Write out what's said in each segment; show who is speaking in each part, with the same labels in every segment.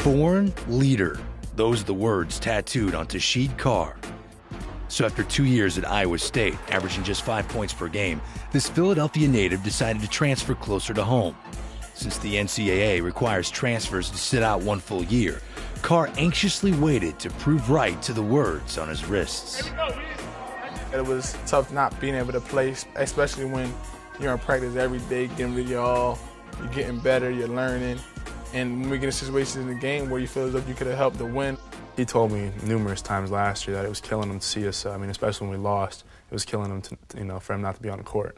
Speaker 1: Born leader. Those are the words tattooed on Tasheed Carr. So after 2 years at Iowa State, averaging just 5 points per game, this Philadelphia native decided to transfer closer to home. Since the NCAA requires transfers to sit out 1 full year, Carr anxiously waited to prove right to the words on his wrists.
Speaker 2: It was tough not being able to play, especially when you're in practice every day, getting rid of your all, you're getting better, you're learning. And when we get in situations in the game where you feel as if you could have helped to win.
Speaker 3: He told me numerous times last year that it was killing him to see us. Especially when we lost, it was killing him to, for him not to be on the court.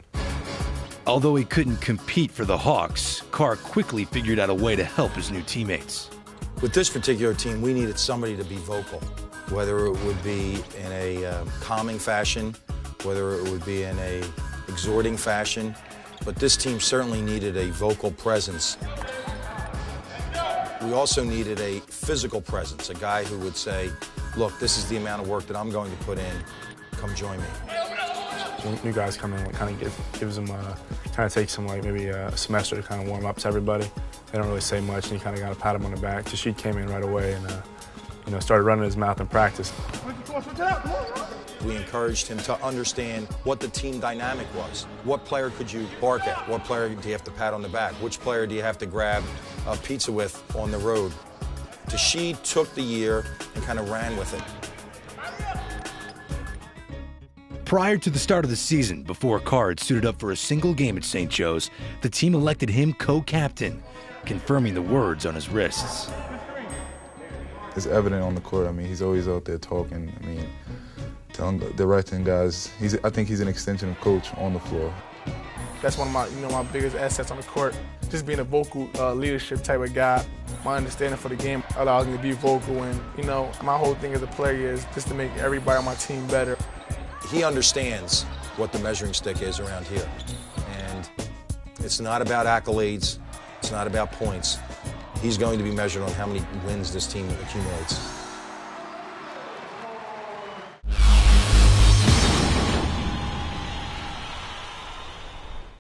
Speaker 1: Although he couldn't compete for the Hawks, Carr quickly figured out a way to help his new teammates.
Speaker 4: With this particular team, we needed somebody to be vocal, whether it would be in a calming fashion, whether it would be in a exhorting fashion, but this team certainly needed a vocal presence. We also needed a physical presence, a guy who would say, look, this is the amount of work that I'm going to put in, come join me.
Speaker 3: When new guys come in, it kind of gives them, kind of takes them like maybe a semester to kind of warm up to everybody. They don't really say much, and you kind of got to pat them on the back. Tasheed came in right away and started running his mouth in practice.
Speaker 4: We encouraged him to understand what the team dynamic was. What player could you bark at? What player do you have to pat on the back? Which player do you have to grab a pizza with on the road? Tasheed took the year and kind of ran with it.
Speaker 1: Prior to the start of the season, before Carr had suited up for a single game at St. Joe's, the team elected him co-captain, confirming the words on his wrists.
Speaker 5: It's evident on the court. He's always out there talking. Telling, directing guys. I think he's an extension of coach on the floor.
Speaker 2: That's one of my biggest assets on the court. Just being a vocal leadership type of guy. My understanding for the game allows me to be vocal, and my whole thing as a player is just to make everybody on my team better.
Speaker 4: He understands what the measuring stick is around here, and it's not about accolades. It's not about points. He's going to be measured on how many wins this team accumulates.